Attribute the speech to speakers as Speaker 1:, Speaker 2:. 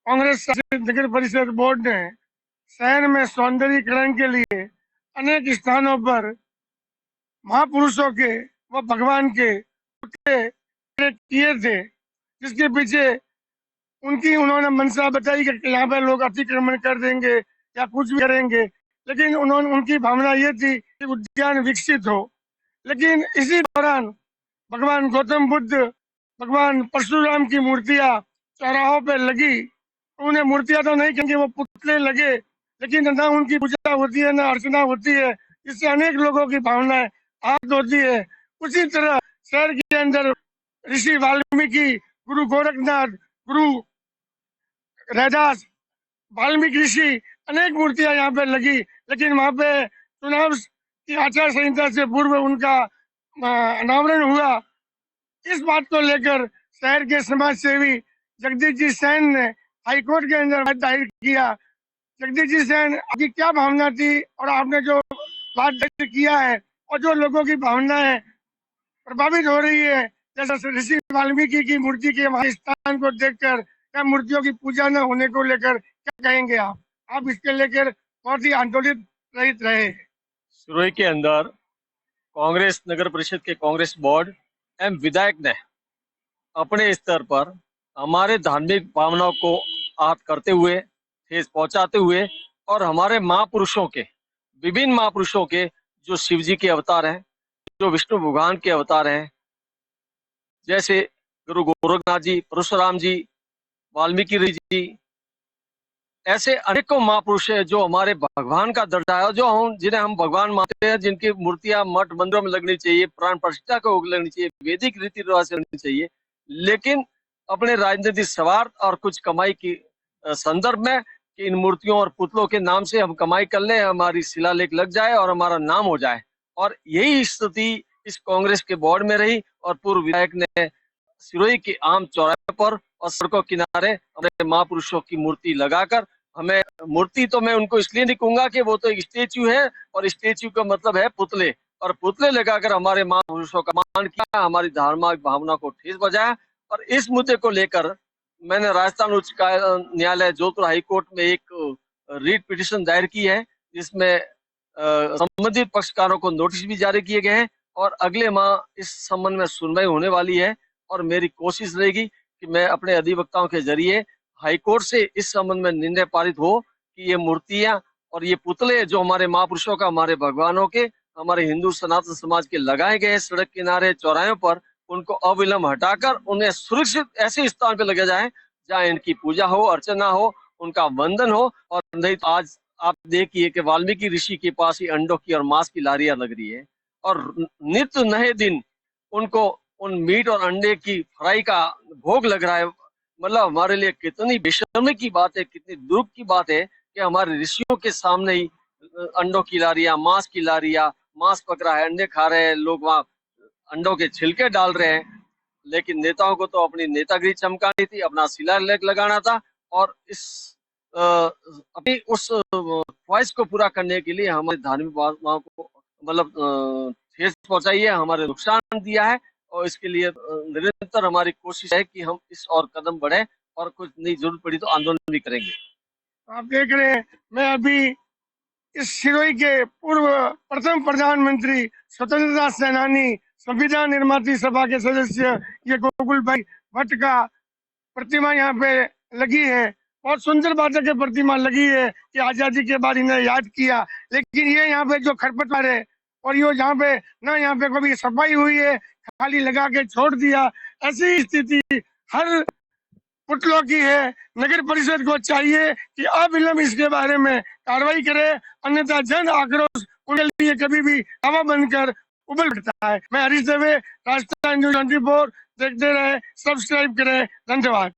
Speaker 1: कांग्रेस शासित नगर परिषद बोर्ड ने शहर में सौंदर्यीकरण के लिए अनेक स्थानों पर महापुरुषों के व भगवान के पुतले किए थे, जिसके पीछे उनकी उन्होंने मंशा बताई कि यहाँ पे लोग अतिक्रमण कर देंगे या कुछ भी करेंगे, लेकिन उन्होंने उनकी भावना ये थी कि उद्यान विकसित हो। लेकिन इसी दौरान भगवान गौतम बुद्ध, भगवान परशुराम की मूर्तियां चौराहों पे लगी। उन्हें मूर्तियां तो नहीं कहेंगे, वो पुतले लगे, लेकिन ना उनकी पूजा होती है ना अर्चना होती है, जिससे अनेक लोगों की भावनाएं आहत होती है। उसी तरह शहर के अंदर ऋषि वाल्मीकि, गुरु गोरखनाथ, गुरु रैदास, वाल्मीकि ऋषि, अनेक मूर्तियां यहाँ पे लगी, लेकिन वहां पे चुनाव की आचार संहिता से पूर्व उनका अनावरण हुआ। इस बात को लेकर शहर के समाज सेवी जगदीश जी सैन ने हाईकोर्ट के अंदर दायर किया। जगदीश जी सैन, आपकी क्या भावना थी और आपने जो बात दायर किया है और जो लोगों की भावनाएं प्रभावित हो रही है, जैसे ऋषि वाल्मीकि की मूर्ति के वहां स्थान को देखकर क्या मूर्तियों की पूजा न होने को लेकर क्या कहेंगे आप इसके लेकर बहुत ही आंदोलित रहित रहे।
Speaker 2: सिरोही के अंदर कांग्रेस नगर परिषद के कांग्रेस बोर्ड एवं विधायक ने अपने स्तर पर हमारे धार्मिक भावनाओं को आहत करते हुए, ठेस पहुंचाते हुए और हमारे महापुरुषों के, विभिन्न महापुरुषों के, जो शिव जी के अवतार हैं, जो विष्णु भगवान के अवतार हैं, जैसे गुरु गोरखनाथ जी, परशुराम जी, वाल्मीकि जी, ऐसे अनेकों महापुरुष हैं जो हमारे भगवान का दर्जा है, जो हम जिन्हें हम भगवान मानते हैं, जिनकी मूर्तियां मठ मंदिरों में लगनी चाहिए, प्राण प्रतिष्ठा को लगनी चाहिए, वैदिक रीति रिवाज से लगनी चाहिए। लेकिन अपने राजनीतिक स्वार्थ और कुछ कमाई की संदर्भ में कि इन मूर्तियों और पुतलों के नाम से हम कमाई कर लें, हमारी शिलालेख लग जाए और हमारा नाम हो जाए। और यही स्थिति इस कांग्रेस के बोर्ड में रही और पूर्व विधायक ने सिरोही के आम चौराहे पर और सड़कों किनारे अपने महापुरुषों की मूर्ति लगाकर, हमें मूर्ति तो मैं उनको इसलिए नहीं कहूंगा कि वो तो एक स्टेच्यू है, और स्टेच्यू का मतलब है पुतले, और पुतले लगाकर हमारे महापुरुषों का मान किया, हमारी धार्मिक भावना को ठेस बजाया। और इस मुद्दे को लेकर मैंने राजस्थान उच्च न्यायालय जोधपुर हाई कोर्ट में एक रीट पिटीशन दायर की है, जिसमें संबंधित पक्षकारों को नोटिस भी जारी किए गए हैं और अगले माह इस संबंध में सुनवाई होने वाली है। और मेरी कोशिश रहेगी कि मैं अपने अधिवक्ताओं के जरिए हाईकोर्ट से इस संबंध में निर्णय पारित हो कि ये मूर्तियां और ये पुतले जो हमारे महापुरुषों का, हमारे भगवानों के, हमारे हिंदू सनातन समाज के लगाए गए सड़क किनारे चौराहों पर, उनको अविलंब हटाकर उन्हें सुरक्षित ऐसे स्थान पर लगाया जाए जहाँ इनकी पूजा हो, अर्चना हो, उनका वंदन हो। और नहीं तो आज आप देखिए कि वाल्मीकि ऋषि के पास ही अंडों की और मांस की लारियां लग रही है और नित्य नए दिन उनको उन मीट और अंडे की फ्राई का भोग लग रहा है। मतलब हमारे लिए कितनी बेशर्मी की बात है, कितनी दुख की बात है कि हमारे ऋषियों के सामने ही अंडों की लारियां, मांस की लारियां, मांस पक रहा है, अंडे खा रहे हैं लोग, वहां अंडों के छिलके डाल रहे हैं। लेकिन नेताओं को तो अपनी नेतागिरी चमकानी थी, अपना शिलालेख लगाना था और इस अपनी उस ख्वाहिश को पूरा करने के लिए हमारे धार्मिक भावनाओं को मतलब ठेस पहुंचाई है, हमारे नुकसान दिया है। और इसके लिए निरंतर हमारी कोशिश है कि हम इस और कदम बढ़े और कुछ नई जरूरत पड़ी तो आंदोलन भी करेंगे।
Speaker 1: आप देख रहे हैं, मैं अभी इस सिरोही के पूर्व प्रथम प्रधानमंत्री, स्वतंत्रता सेनानी, संविधान निर्माती सभा के सदस्य ये गोकुल भाई भट्ट का प्रतिमा यहाँ पे लगी है। बहुत सुंदर बात है कि प्रतिमा लगी है कि आजादी के बाद इन्हें याद किया, लेकिन ये यहाँ पे जो खरपतवार है और ये यहाँ पे ना यहाँ पे कभी सफाई हुई है, खाली लगा के छोड़ दिया। ऐसी स्थिति हर पुतलों की है। नगर परिषद को चाहिए कि अविलंब इसके बारे में कार्रवाई करे, अन्यथा जन आक्रोश उनके लिए कभी भी हवा बनकर उबल उठता है। मैं हरीश दवे, राजस्थान न्यूज 24, देखते रहे, सब्सक्राइब करें। धन्यवाद।